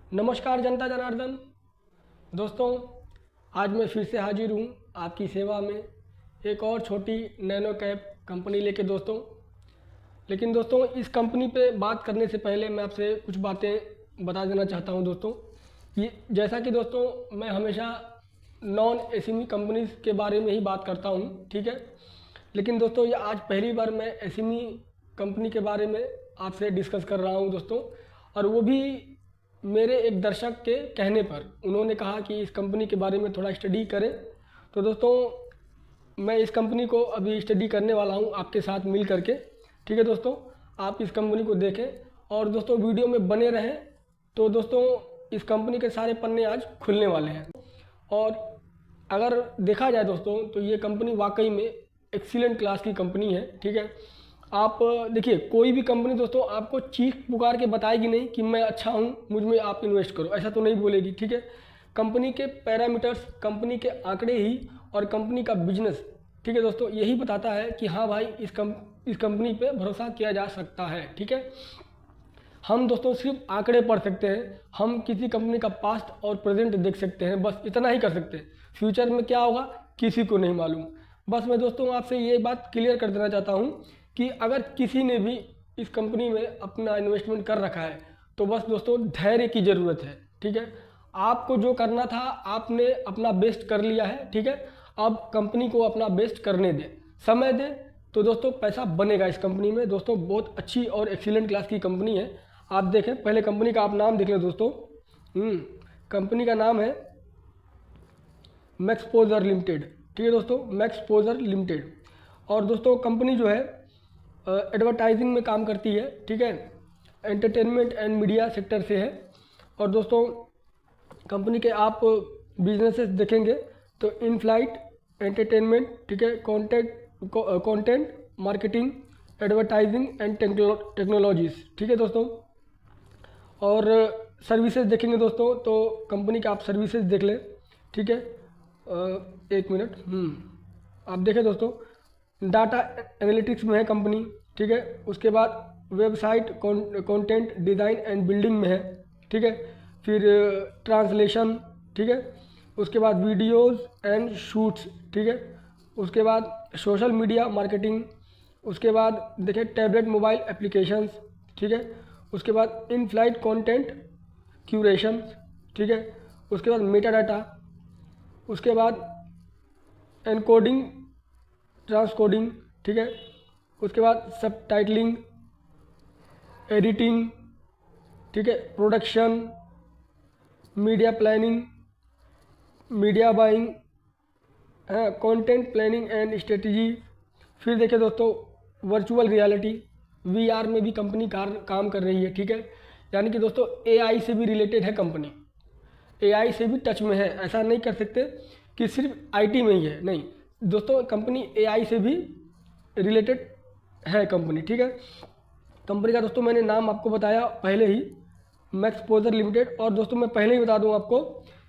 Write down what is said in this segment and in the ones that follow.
नमस्कार जनता जनार्दन। दोस्तों, आज मैं फिर से हाजिर हूँ आपकी सेवा में एक और छोटी नैनो कैप कंपनी लेके दोस्तों। लेकिन दोस्तों, इस कंपनी पे बात करने से पहले मैं आपसे कुछ बातें बता देना चाहता हूँ दोस्तों। ये जैसा कि दोस्तों मैं हमेशा नॉन एसएमई कंपनीज के बारे में ही बात करता हूँ, ठीक है। लेकिन दोस्तों, ये आज पहली बार मैं एसएमई कंपनी के बारे में आपसे डिस्कस कर रहा हूँ दोस्तों, और वो भी मेरे एक दर्शक के कहने पर। उन्होंने कहा कि इस कंपनी के बारे में थोड़ा स्टडी करें। तो दोस्तों, मैं इस कंपनी को अभी स्टडी करने वाला हूँ आपके साथ मिल करके, ठीक है दोस्तों। आप इस कंपनी को देखें और दोस्तों वीडियो में बने रहें। तो दोस्तों, इस कंपनी के सारे पन्ने आज खुलने वाले हैं। और अगर देखा जाए दोस्तों, तो ये कंपनी वाकई में एक्सीलेंट क्लास की कंपनी है, ठीक है। आप देखिए, कोई भी कंपनी दोस्तों आपको चीख पुकार के बताएगी नहीं कि मैं अच्छा हूँ, मुझ में आप इन्वेस्ट करो, ऐसा तो नहीं बोलेगी, ठीक है। कंपनी के पैरामीटर्स, कंपनी के आंकड़े ही और कंपनी का बिजनेस, ठीक है दोस्तों, यही बताता है कि हाँ भाई, इस कंपनी पे भरोसा किया जा सकता है, ठीक है। हम दोस्तों सिर्फ आंकड़े पढ़ सकते हैं, हम किसी कंपनी का पास्ट और प्रेजेंट देख सकते हैं, बस इतना ही कर सकते हैं। फ्यूचर में क्या होगा किसी को नहीं मालूम। बस मैं दोस्तों आपसे ये बात क्लियर कर देना चाहता हूँ कि अगर किसी ने भी इस कंपनी में अपना इन्वेस्टमेंट कर रखा है तो बस दोस्तों धैर्य की ज़रूरत है, ठीक है। आपको जो करना था आपने अपना बेस्ट कर लिया है, ठीक है। अब कंपनी को अपना बेस्ट करने दें, समय दें, तो दोस्तों पैसा बनेगा इस कंपनी में। दोस्तों बहुत अच्छी और एक्सीलेंट क्लास की कंपनी है। आप देखें, पहले कंपनी का आप नाम देख लें दोस्तों। कंपनी का नाम है मैक्सपोजर लिमिटेड, ठीक है दोस्तों, मैक्सपोजर लिमिटेड। और दोस्तों कंपनी जो है एडवर्टाइजिंग में काम करती है, ठीक है, एंटरटेनमेंट एंड मीडिया सेक्टर से है। और दोस्तों कंपनी के आप बिजनेसेस देखेंगे तो इन फ्लाइट एंटरटेनमेंट, ठीक है, content marketing, advertising and technologies, ठीक है दोस्तों। और सर्विसेज देखेंगे दोस्तों तो कंपनी का आप सर्विसेज देख लें, ठीक है। एक मिनट, आप देखें दोस्तों, डाटा एनालिटिक्स में है कंपनी, ठीक है। उसके बाद website content design and building में है, ठीक है। फिर ट्रांसलेशन, ठीक है। उसके बाद वीडियोस एंड शूट्स, ठीक है। उसके बाद सोशल मीडिया मार्केटिंग। उसके बाद देखें टैबलेट मोबाइल एप्लीकेशंस, ठीक है। उसके बाद इन फ्लाइट कंटेंट क्यूरेशन, ठीक है। उसके बाद मेटा डाटा। उसके बाद एनकोडिंग ट्रांसकोडिंग, ठीक है। उसके बाद सब टाइटलिंग, एडिटिंग, ठीक है, production, media planning, media buying, content planning and strategy. फिर देखिए दोस्तों वर्चुअल रियलिटी, वीआर में भी कंपनी काम कर रही है, ठीक है। यानी कि दोस्तों एआई से भी रिलेटेड है कंपनी, एआई से भी टच में है। ऐसा नहीं कर सकते कि सिर्फ आईटी में ही है, नहीं दोस्तों, कंपनी एआई से भी रिलेटेड है कंपनी, ठीक है। कंपनी का दोस्तों मैंने नाम आपको बताया पहले ही, मैक्सपोजर लिमिटेड। और दोस्तों मैं पहले ही बता दूं आपको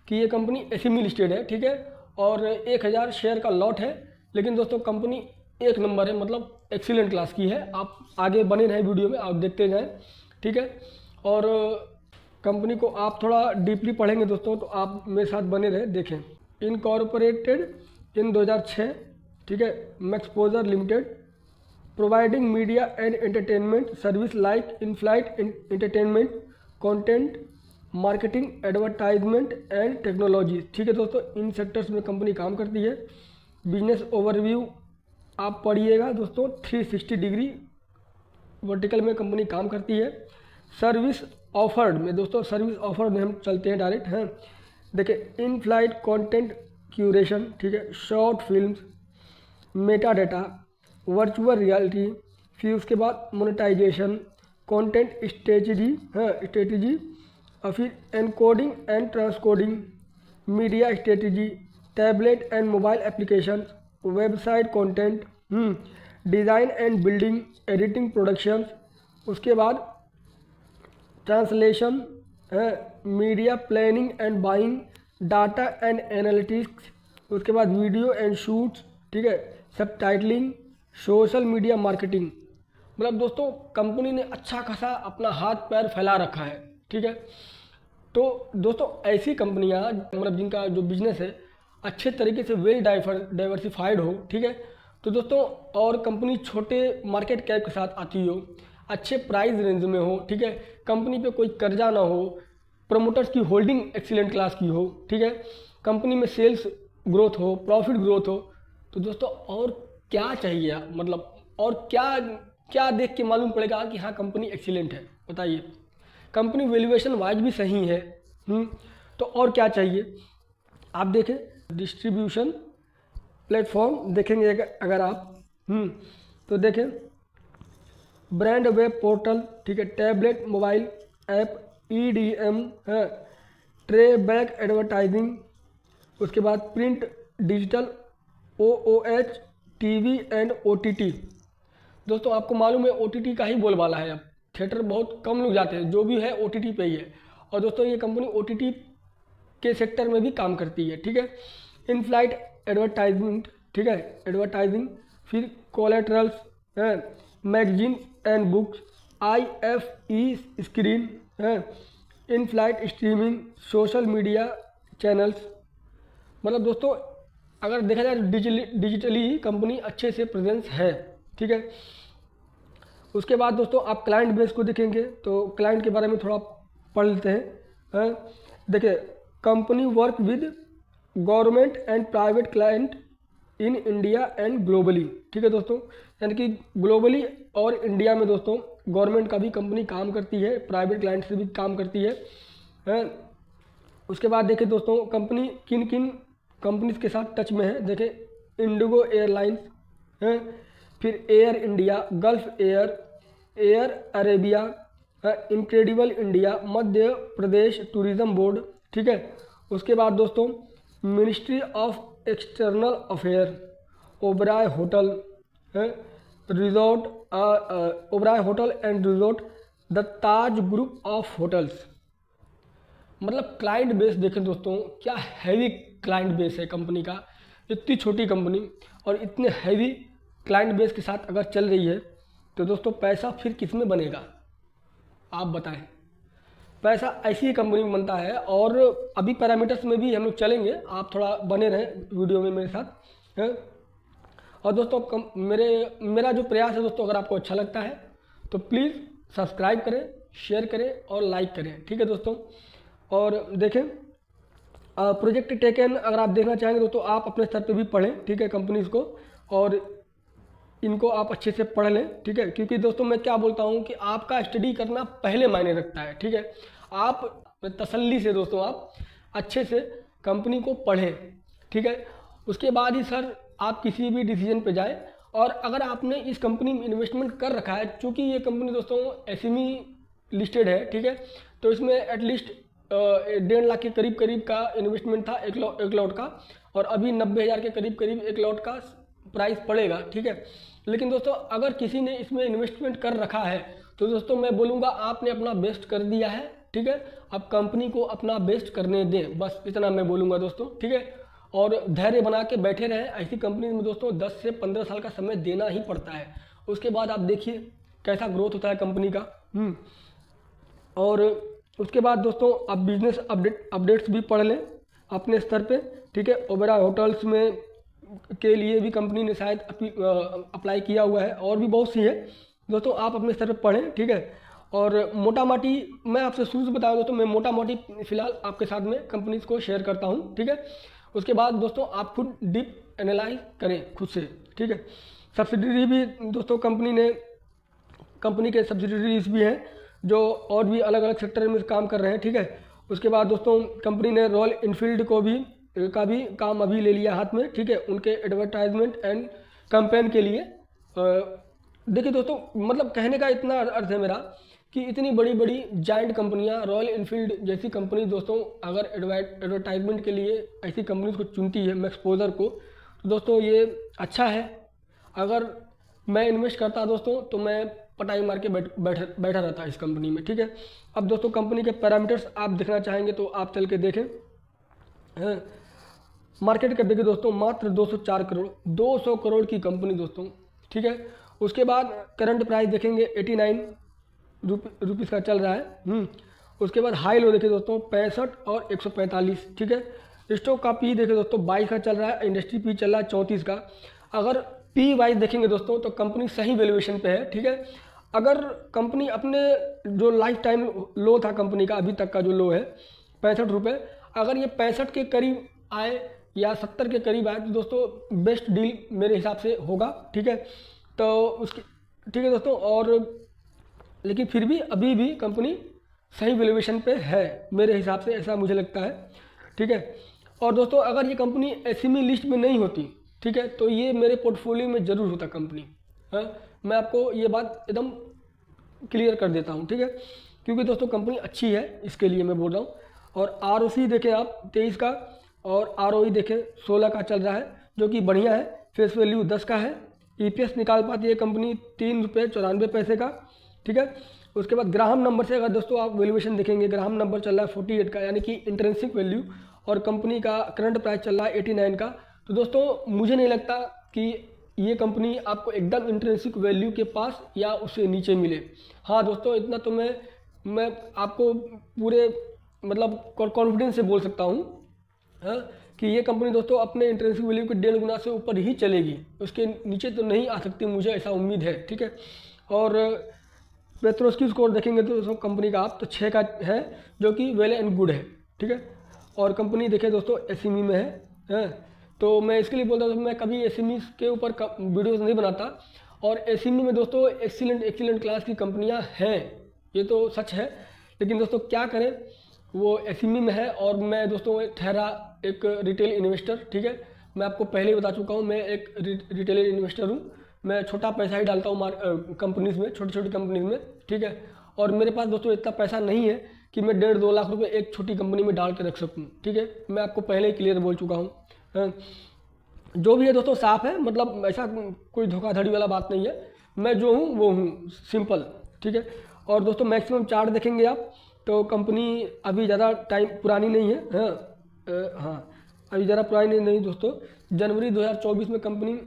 कि ये कंपनी एसएमई लिस्टेड है, ठीक है। और 1000 शेयर का लॉट है। लेकिन दोस्तों कंपनी एक नंबर है, मतलब एक्सीलेंट क्लास की है। आप आगे बने रहें वीडियो में, आप देखते जाएँ, ठीक है। और कंपनी को आप थोड़ा डीपली पढ़ेंगे दोस्तों तो आप मेरे साथ बने रहे, देखें। इनकॉर्पोरेटेड इन 2006, ठीक है, Maxposure limited providing media and entertainment service like in flight entertainment, content marketing, advertisement and technology, ठीक है दोस्तों। इन सेक्टर्स में कंपनी काम करती है। बिजनेस ओवरव्यू आप पढ़िएगा दोस्तों, 360 डिग्री वर्टिकल में कंपनी काम करती है। सर्विस ऑफर्ड में दोस्तों, सर्विस ऑफर्ड में हम चलते हैं डायरेक्ट, हैं। देखिए इन फ्लाइट कंटेंट क्यूरेशन, ठीक है, short films, Meta data, virtual reality. फिर उसके बाद मोनेटाइजेशन, कंटेंट स्ट्रेटजी, और फिर encoding and transcoding, media strategy, tablet and mobile application, website content, design and building, editing, production. उसके बाद ट्रांसलेशन है, media planning and buying, data and analytics. उसके बाद वीडियो एंड शूट्स, ठीक है, सब टाइटलिंग, सोशल मीडिया मार्केटिंग। मतलब दोस्तों कंपनी ने अच्छा खासा अपना हाथ पैर फैला रखा है, ठीक है। तो दोस्तों ऐसी कंपनियां मतलब जिनका जो बिजनेस है अच्छे तरीके से वेल डाइवर्सिफाइड हो, ठीक है, तो दोस्तों और कंपनी छोटे मार्केट कैप के साथ आती हो, अच्छे प्राइस रेंज में हो, ठीक है, कंपनी पे कोई कर्जा ना हो, प्रमोटर्स की होल्डिंग एक्सीलेंट क्लास की हो, ठीक है, कंपनी में सेल्स ग्रोथ हो, प्रॉफिट ग्रोथ हो, तो दोस्तों और क्या चाहिए मतलब और क्या क्या देख के मालूम पड़ेगा कि हाँ कंपनी एक्सीलेंट है, बताइए। कंपनी वैल्यूएशन वाइज भी सही है, तो और क्या चाहिए। आप देखें डिस्ट्रीब्यूशन प्लेटफॉर्म देखेंगे अगर आप, तो देखें ब्रांड वेब पोर्टल, ठीक है, टैबलेट मोबाइल ऐप, EDM है, ट्रे बैक एडवर्टाइजिंग, उसके बाद print digital, OOH, TV and OTT। दोस्तों आपको मालूम है OTT का ही बोलबाला है, अब थिएटर बहुत कम लोग जाते हैं, जो भी है OTT पे ही है। और दोस्तों ये कंपनी OTT के सेक्टर में भी काम करती है, ठीक है। इन फ्लाइट एडवर्टाइजमेंट, ठीक है, एडवर्टाइजिंग, फिर कोलेट्रल्स है, magazine and books, IFE screen है, in flight streaming, social media channels. मतलब दोस्तों अगर देखा जाए तो डिजिटली कंपनी अच्छे से प्रेजेंस है, ठीक है। उसके बाद दोस्तों आप क्लाइंट बेस को देखेंगे तो क्लाइंट के बारे में थोड़ा पढ़ लेते हैं। देखिए company work with government and private client in India and globally, ठीक है दोस्तों, यानी कि ग्लोबली और इंडिया में दोस्तों गवर्नमेंट का भी कंपनी काम करती है, प्राइवेट क्लाइंट से भी काम करती है। उसके बाद देखिए दोस्तों कंपनी किन किन कंपनीज के साथ टच में है, देखें इंडिगो एयरलाइंस है, फिर Air India, Gulf Air, Air Arabia, Incredible India, Madhya Pradesh tourism board, ठीक है। उसके बाद दोस्तों ministry of external affair, Oberoi hotel है, resort, Oberoi hotel and resort, the Taj group of hotels. मतलब क्लाइंट बेस देखें दोस्तों क्या हैवी क्लाइंट बेस है कंपनी का। इतनी छोटी कंपनी और इतने हैवी क्लाइंट बेस के साथ अगर चल रही है तो दोस्तों पैसा फिर किस में बनेगा आप बताएं। पैसा ऐसी ही कंपनी में बनता है। और अभी पैरामीटर्स में भी हम लोग चलेंगे, आप थोड़ा बने रहें वीडियो में मेरे साथ है। और दोस्तों मेरा जो प्रयास है दोस्तों, अगर आपको अच्छा लगता है तो प्लीज़ सब्सक्राइब करें, शेयर करें और लाइक करें, ठीक है दोस्तों। और देखें प्रोजेक्ट टेकन अगर आप देखना चाहेंगे दोस्तों आप अपने स्तर पे भी पढ़ें, ठीक है, कंपनीज़ को, और इनको आप अच्छे से पढ़ लें, ठीक है। क्योंकि दोस्तों मैं क्या बोलता हूँ कि आपका स्टडी करना पहले मायने रखता है, ठीक है। आप तसल्ली से दोस्तों आप अच्छे से कंपनी को पढ़ें, ठीक है। उसके बाद ही सर आप किसी भी डिसीजन पे जाएं। और अगर आपने इस कंपनी में इन्वेस्टमेंट कर रखा है, चूँकि ये कंपनी दोस्तों SME लिस्टेड है, ठीक है, तो इसमें एटलीस्ट 1.5 लाख के करीब का इन्वेस्टमेंट था एक लॉट का, और अभी 90,000 के करीब एक लॉट का प्राइस पड़ेगा, ठीक है। लेकिन दोस्तों अगर किसी ने इसमें इन्वेस्टमेंट कर रखा है तो दोस्तों मैं बोलूँगा आपने अपना बेस्ट कर दिया है, ठीक है। आप कंपनी को अपना बेस्ट करने दें, बस इतना मैं बोलूँगा दोस्तों, ठीक है। और धैर्य बना के बैठे रहें। ऐसी कंपनी में दोस्तों 10 से 15 साल का समय देना ही पड़ता है। उसके बाद आप देखिए कैसा ग्रोथ होता है कंपनी का। और उसके बाद दोस्तों आप बिजनेस अपडेट्स भी पढ़ लें अपने स्तर पे, ठीक है। ओबेरॉय होटल्स में के लिए भी कंपनी ने शायद अप्लाई किया हुआ है, और भी बहुत सी है दोस्तों, आप अपने स्तर पे पढ़ें, ठीक है। और मोटा मोटी मैं आपसे शुरू से बताऊँ दोस्तों, मैं मोटा मोटी फिलहाल आपके साथ में कंपनीज को शेयर करता हूँ, ठीक है। उसके बाद दोस्तों आप खुद डीप एनालाइज करें खुद से, ठीक है। सब्सिडरी भी दोस्तों कंपनी के सब्सिडरीज भी हैं जो और भी अलग अलग सेक्टर में काम कर रहे हैं, ठीक है। उसके बाद दोस्तों कंपनी ने रॉयल इनफील्ड का भी काम अभी ले लिया हाथ में, ठीक है, उनके एडवर्टाइजमेंट एंड कैंपेन के लिए। देखिए दोस्तों मतलब कहने का इतना अर्थ है मेरा कि इतनी बड़ी बड़ी जाइंट कंपनियां, रॉयल इनफील्ड जैसी कंपनी दोस्तों अगर एडवर्टाइजमेंट के लिए ऐसी कंपनीज को चुनती है एक्सपोजर को, तो दोस्तों ये अच्छा है। अगर मैं इन्वेस्ट करता दोस्तों तो मैं पटाई मार के बैठा रहता इस कंपनी में, ठीक है। अब दोस्तों कंपनी के पैरामीटर्स आप देखना चाहेंगे तो आप चल के देखें। मार्केट कैप देखिए दोस्तों मात्र 204 करोड़, 200 करोड़ की कंपनी दोस्तों, ठीक है। उसके बाद करंट प्राइस देखेंगे 89 रुपीज़ का चल रहा है। उसके बाद हाई लो देखिए दोस्तों 65 और 145, ठीक है। स्टॉक का पी देखिए दोस्तों 22 का चल रहा है, इंडस्ट्री पी चल रहा है 34 का। अगर पी वाइज देखेंगे दोस्तों तो कंपनी सही वैल्यूएशन पे है, ठीक है। अगर कंपनी अपने जो लाइफ टाइम लो था कंपनी का, अभी तक का जो लो है 65 रुपये, अगर ये 65 के करीब आए या 70 के करीब आए तो दोस्तों बेस्ट डील मेरे हिसाब से होगा, ठीक है। तो उसकी ठीक है दोस्तों, और लेकिन फिर भी अभी भी कंपनी सही वैल्यूएशन पे है मेरे हिसाब से, ऐसा मुझे लगता है, ठीक है। और दोस्तों अगर ये कंपनी एसएमई लिस्ट में नहीं होती, ठीक है, तो ये मेरे पोर्टफोलियो में ज़रूर होता कंपनी, हाँ। मैं आपको ये बात एकदम क्लियर कर देता हूँ, ठीक है, क्योंकि दोस्तों कंपनी अच्छी है, इसके लिए मैं बोल रहा हूँ। और आरओसी देखें आप 23 का, और आरओई देखें 16 का चल रहा है, जो कि बढ़िया है। फेस वैल्यू 10 का है। ईपीएस निकाल पाती है कंपनी 3 रुपये 94 पैसे का, ठीक है। उसके बाद ग्राहम नंबर से अगर दोस्तों आप वैल्यूएशन देखेंगे, ग्राहम नंबर चल रहा है 48 का, यानी कि इंट्रिंसिक वैल्यू, और कंपनी का करंट प्राइस चल रहा है 89 का। तो दोस्तों मुझे नहीं लगता कि ये कंपनी आपको एकदम इंट्रिंसिक वैल्यू के पास या उससे नीचे मिले। हाँ दोस्तों, इतना तो मैं आपको पूरे मतलब कॉन्फिडेंस से बोल सकता हूँ, हाँ, कि ये कंपनी दोस्तों अपने इंट्रिंसिक वैल्यू के 1.5 गुना से ऊपर ही चलेगी, उसके नीचे तो नहीं आ सकती, मुझे ऐसा उम्मीद है, ठीक है। और पेट्रोस्की स्कोर देखेंगे तो दोस्तों कंपनी का आप तो 6 का है, जो कि वेल एंड गुड है, ठीक है। और कंपनी देखें दोस्तों एसएमई में है। तो मैं इसके लिए बोलता हूँ, मैं कभी एसएमई के ऊपर वीडियोस नहीं बनाता, और एसएमई में दोस्तों एक्सीलेंट क्लास की कंपनियाँ हैं, ये तो सच है। लेकिन दोस्तों क्या करें, वो एसएमई में है, और मैं दोस्तों ठहरा एक रिटेल इन्वेस्टर, ठीक है। मैं आपको पहले ही बता चुका हूँ, मैं एक रिटेल इन्वेस्टर हूँ। मैं छोटा पैसा ही डालता हूँ कंपनीज़ में, छोटी छोटी कंपनीज़ में, ठीक है। और मेरे पास दोस्तों इतना पैसा नहीं है कि मैं 1.5-2 लाख रुपए एक छोटी कंपनी में डाल के रख सकूँ, ठीक है। मैं आपको पहले ही क्लियर बोल चुका हूँ, हाँ। जो भी है दोस्तों साफ है, मतलब ऐसा कोई धोखाधड़ी वाला बात नहीं है। मैं जो हूँ वो हूँ, सिंपल, ठीक है। और दोस्तों मैक्सिमम चार्ट देखेंगे आप तो कंपनी अभी ज़्यादा टाइम पुरानी नहीं है, हाँ, हाँ, अभी ज़्यादा पुरानी नहीं दोस्तों। जनवरी 2024 में कंपनी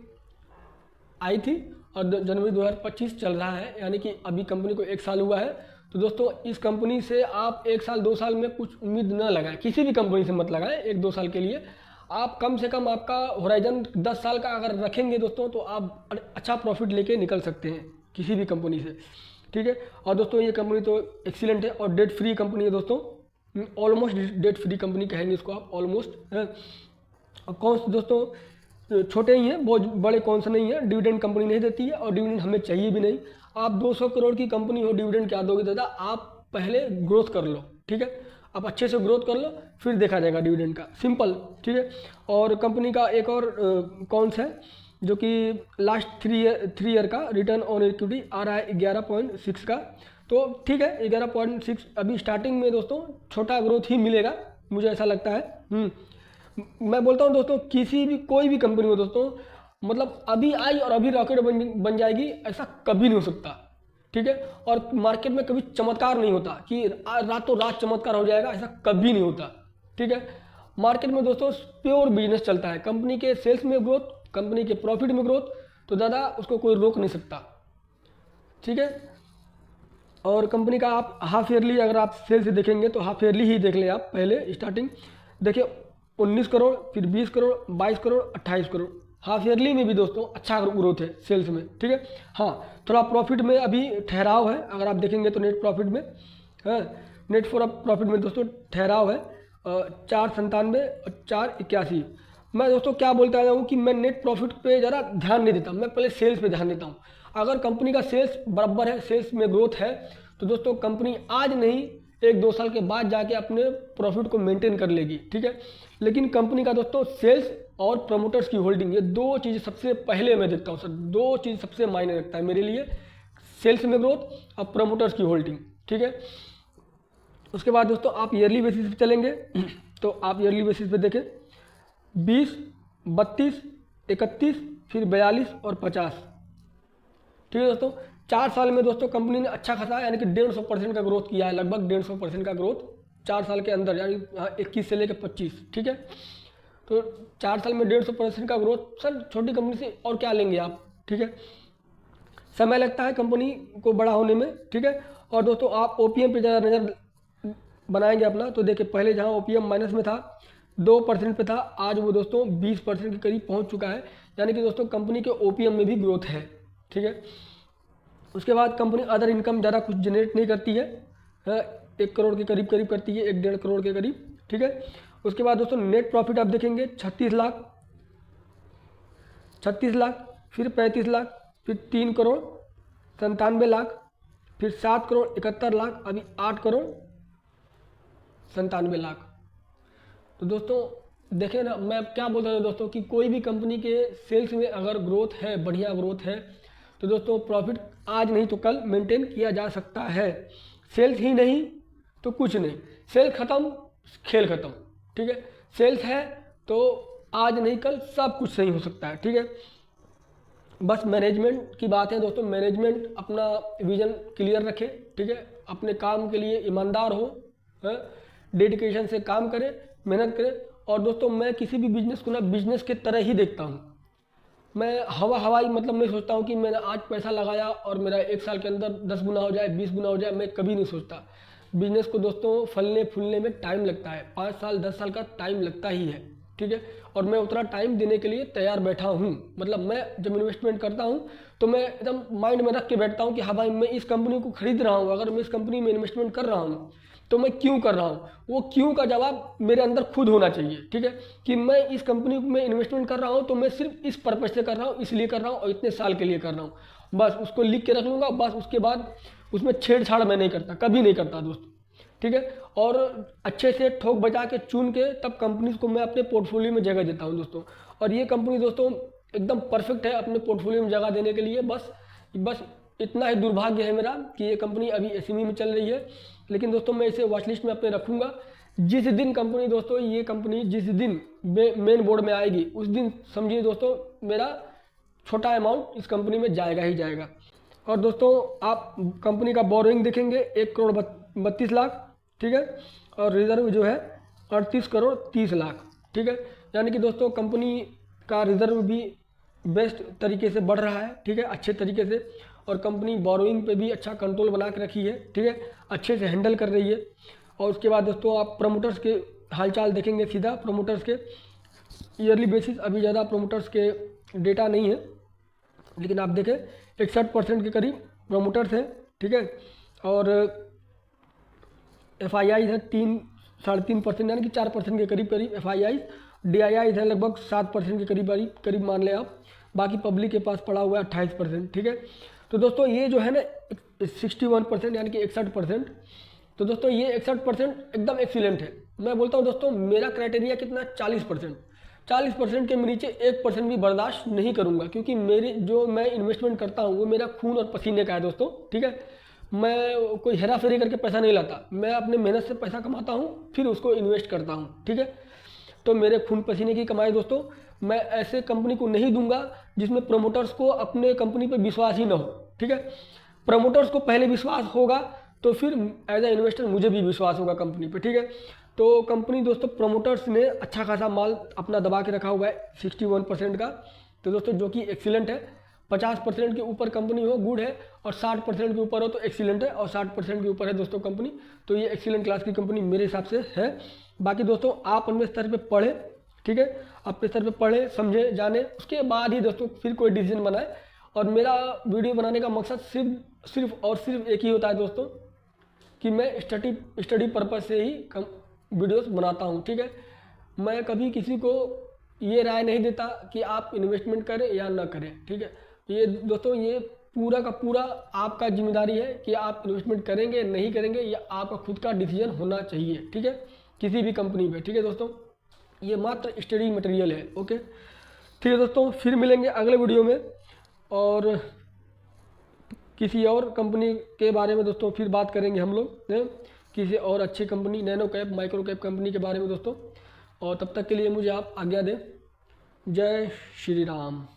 आई थी, और जनवरी 2025 चल रहा है, यानी कि अभी कंपनी को 1 साल हुआ है। तो दोस्तों इस कंपनी से आप 1 साल 2 साल में कुछ उम्मीद न लगाएं, किसी भी कंपनी से मत लगाएं 1-2 साल के लिए। आप कम से कम आपका होराइजन 10 साल का अगर रखेंगे दोस्तों, तो आप अच्छा प्रॉफिट लेके निकल सकते हैं किसी भी कंपनी से, ठीक है। और दोस्तों ये कंपनी तो एक्सीलेंट है, और डेट फ्री कंपनी है दोस्तों, ऑलमोस्ट डेट फ्री कंपनी कहेंगे इसको आप, ऑलमोस्ट। और कौन से दोस्तों छोटे ही हैं, बहुत बड़े कौन से नहीं है। डिविडेंड कंपनी नहीं देती है, और डिविडेंड हमें चाहिए भी नहीं। आप 200 करोड़ की कंपनी हो, डिविडेंड क्या दोगे दादा, आप पहले ग्रोथ कर लो, ठीक है। आप अच्छे से ग्रोथ कर लो, फिर देखा जाएगा डिविडेंड का, सिंपल, ठीक है। और कंपनी का एक और कौन सा है, जो कि लास्ट 3 ईयर का रिटर्न ऑन इक्विटी आ रहा है 11.6 का। तो ठीक है, 11.6 अभी स्टार्टिंग में दोस्तों छोटा ग्रोथ ही मिलेगा, मुझे ऐसा लगता है। मैं बोलता हूँ दोस्तों, किसी भी कोई भी कंपनी हो दोस्तों, मतलब अभी आई और अभी रॉकेट बन जाएगी, ऐसा कभी नहीं हो सकता, ठीक है। और मार्केट में कभी चमत्कार नहीं होता कि रातों रात चमत्कार हो जाएगा, ऐसा कभी नहीं होता, ठीक है। मार्केट में दोस्तों प्योर बिजनेस चलता है, कंपनी के सेल्स में ग्रोथ, कंपनी के प्रॉफिट में ग्रोथ, तो ज़्यादा उसको कोई रोक नहीं सकता, ठीक है। और कंपनी का आप हाफ ईयरली अगर आप सेल्स देखेंगे तो हाफ ईयरली ही देख लें आप, पहले स्टार्टिंग देखिए 19 करोड़, फिर 20 करोड़, 22 करोड़, 28 करोड़। हाफ ईयरली में भी दोस्तों अच्छा ग्रोथ है सेल्स में, ठीक है। हाँ, थोड़ा प्रॉफिट में अभी ठहराव है, अगर आप देखेंगे तो नेट प्रॉफिट में, हाँ, नेट प्रॉफिट में दोस्तों ठहराव है 497 और 481। मैं दोस्तों क्या बोलता आया हूँ कि मैं नेट प्रॉफिट पे ज़रा ध्यान नहीं देता, मैं पहले सेल्स पे ध्यान देता हूँ। अगर कंपनी का सेल्स बराबर है, सेल्स में ग्रोथ है, तो दोस्तों कंपनी आज नहीं 1-2 साल के बाद जाके अपने प्रॉफिट को मेंटेन कर लेगी, ठीक है। लेकिन कंपनी का दोस्तों सेल्स और प्रमोटर्स की होल्डिंग, ये 2 चीज़ सबसे पहले मैं देखता हूँ सर, 2 चीज़ सबसे मायने रखता है मेरे लिए, सेल्स में ग्रोथ और प्रमोटर्स की होल्डिंग, ठीक है। उसके बाद दोस्तों आप ईयरली बेसिस पे चलेंगे तो आप ईयरली बेसिस पे देखें 20, 32, 31, फिर 42 और 50, ठीक है दोस्तों। 4 साल में दोस्तों कंपनी ने अच्छा खासा यानी कि 150% का ग्रोथ किया है, लगभग 150% का ग्रोथ 4 साल के अंदर, यानी 21 से लेकर 25, ठीक है। तो 4 साल में 150% का ग्रोथ, सर छोटी कंपनी से और क्या लेंगे आप, ठीक है। समय लगता है कंपनी को बड़ा होने में, ठीक है। और दोस्तों आप ओपीएम पे ज़्यादा नज़र बनाएंगे अपना, तो देखिए पहले जहाँ ओपीएम माइनस में था 2% पे था, आज वो दोस्तों 20% के करीब पहुँच चुका है। यानी कि दोस्तों कंपनी के ओपीएम में भी ग्रोथ है, ठीक है। उसके बाद कंपनी अदर इनकम ज़्यादा कुछ जनरेट नहीं करती है, 1 करोड़ के करीब करीब करती है, 1-1.5 करोड़ के करीब, ठीक है। उसके बाद दोस्तों नेट प्रॉफिट आप देखेंगे 36 लाख, फिर 35 लाख, फिर 3 करोड़ 97 लाख, फिर 7 करोड़ 71 लाख, अभी 8 करोड़ 97 लाख। तो दोस्तों देखें ना, मैं क्या बोल रहा हूँ दोस्तों कि कोई भी कंपनी के सेल्स में अगर ग्रोथ है, बढ़िया ग्रोथ है, तो दोस्तों प्रॉफिट आज नहीं तो कल मेंटेन किया जा सकता है। सेल्स ही नहीं तो कुछ नहीं, सेल खत्म खेल खत्म, ठीक है। सेल्स है तो आज नहीं कल सब कुछ सही हो सकता है, ठीक है। बस मैनेजमेंट की बात है दोस्तों, मैनेजमेंट अपना विजन क्लियर रखे, ठीक है, अपने काम के लिए ईमानदार हो, डेडिकेशन से काम करे, मेहनत करे। और दोस्तों मैं किसी भी बिजनेस को ना बिजनेस के तरह ही देखता हूँ। मैं हवाई मतलब नहीं सोचता हूँ कि मैंने आज पैसा लगाया और मेरा 1 साल के अंदर 10 गुना हो जाए, 20 गुना हो जाए, मैं कभी नहीं सोचता। बिजनेस को दोस्तों फलने फूलने में टाइम लगता है, 5 साल 10 साल का टाइम लगता ही है, ठीक है। और मैं उतना टाइम देने के लिए तैयार बैठा हूँ। मतलब मैं जब इन्वेस्टमेंट करता हूँ तो मैं एकदम माइंड में रख के बैठता हूँ कि हाँ भाई मैं इस कंपनी को खरीद रहा हूँ, अगर मैं इस कंपनी में इन्वेस्टमेंट कर रहा हूँ तो मैं क्यों कर रहा हूँ। वो क्यों का जवाब मेरे अंदर खुद होना चाहिए, ठीक है, कि मैं इस कंपनी में इन्वेस्टमेंट कर रहा हूँ तो मैं सिर्फ इस पर्पज से कर रहा हूँ, इसलिए कर रहा हूँ और इतने साल के लिए कर रहा हूँ। बस उसको लिख के रख लूँगा, बस उसके बाद उसमें छेड़छाड़ मैं नहीं करता, कभी नहीं करता दोस्तों, ठीक है। और अच्छे से ठोक बजा के चुन के तब कंपनीज को मैं अपने पोर्टफोलियो में जगह देता हूँ दोस्तों। और ये कंपनी दोस्तों एकदम परफेक्ट है अपने पोर्टफोलियो में जगह देने के लिए। बस इतना ही दुर्भाग्य है मेरा कि ये कंपनी अभी एसएमई में चल रही है, लेकिन दोस्तों मैं इसे वॉच लिस्ट में अपने रखूँगा। जिस दिन कंपनी दोस्तों ये कंपनी जिस दिन मेन बोर्ड में आएगी उस दिन समझिए दोस्तों मेरा छोटा अमाउंट इस कंपनी में जाएगा ही जाएगा। और दोस्तों आप कंपनी का बोरोइंग देखेंगे 1 करोड़ 32 लाख, ठीक है, और रिजर्व जो है 38 करोड़ 30 लाख, ठीक है। यानी कि दोस्तों कंपनी का रिजर्व भी बेस्ट तरीके से बढ़ रहा है, ठीक है, अच्छे तरीके से। और कंपनी बोरोइंग पे भी अच्छा कंट्रोल बना के रखी है, ठीक है, अच्छे से हैंडल कर रही है। और उसके बाद दोस्तों आप प्रमोटर्स के हालचाल देखेंगे, सीधा प्रमोटर्स के ईयरली बेसिस अभी ज़्यादा प्रमोटर्स के डेटा नहीं है, लेकिन आप देखें 61% के करीब प्रमोटर्स हैं, ठीक है। और FII है 3-3.5% यानी कि 4% के करीब FII। DII है लगभग 7% के करीब मान लें आप। बाकी पब्लिक के पास पड़ा हुआ है 28%, ठीक है। तो दोस्तों ये जो है ना 61% यानी कि 61%, तो दोस्तों ये 61% एकदम एक्सीलेंट है। मैं बोलता हूँ दोस्तों मेरा क्राइटेरिया कितना 40% के नीचे 1% भी बर्दाश्त नहीं करूँगा, क्योंकि मेरी जो मैं इन्वेस्टमेंट करता हूँ वो मेरा खून और पसीने का है दोस्तों, ठीक है। मैं कोई हेरा फेरी करके पैसा नहीं लाता, मैं अपने मेहनत से पैसा कमाता हूँ फिर उसको इन्वेस्ट करता हूँ, ठीक है। तो मेरे खून पसीने की कमाई दोस्तों, मैं ऐसे कंपनी को नहीं दूंगा जिसमें प्रमोटर्स को अपने कंपनी पे विश्वास ही ना हो, ठीक है। प्रमोटर्स को पहले विश्वास होगा तो फिर एज ए इन्वेस्टर मुझे भी विश्वास होगा कंपनी पे, ठीक है। तो कंपनी दोस्तों प्रमोटर्स ने अच्छा खासा माल अपना दबा के रखा हुआ है 61% का, तो दोस्तों जो कि एक्सीलेंट है। 50% के ऊपर कंपनी हो गुड है, और 60% के ऊपर हो तो एक्सीलेंट है, और 60% के ऊपर है दोस्तों कंपनी, तो ये एक्सीलेंट क्लास की कंपनी मेरे हिसाब से है। बाकी दोस्तों आप अपने स्तर पे पढ़ें, ठीक है, अपने स्तर पे पढ़ें, समझें, जाने, उसके बाद ही दोस्तों फिर कोई डिसीजन बनाए। और मेरा वीडियो बनाने का मकसद सिर्फ एक ही होता है दोस्तों, कि मैं स्टडी पर्पज़ से ही वीडियोस बनाता हूँ, ठीक है। मैं कभी किसी को ये राय नहीं देता कि आप इन्वेस्टमेंट करें या ना करें, ठीक है। ये दोस्तों ये पूरा का पूरा आपका जिम्मेदारी है कि आप इन्वेस्टमेंट करेंगे नहीं करेंगे, ये आपका खुद का डिसीजन होना चाहिए, ठीक है, किसी भी कंपनी में, ठीक है दोस्तों। ये मात्र स्टडी मटेरियल है, ओके, ठीक है दोस्तों। फिर मिलेंगे अगले वीडियो में और किसी और कंपनी के बारे में दोस्तों फिर बात करेंगे हम लोग, किसी और अच्छी company, nano cap micro cap company के बारे में दोस्तों। और तब तक के लिए मुझे आप आज्ञा दें। जय श्री राम।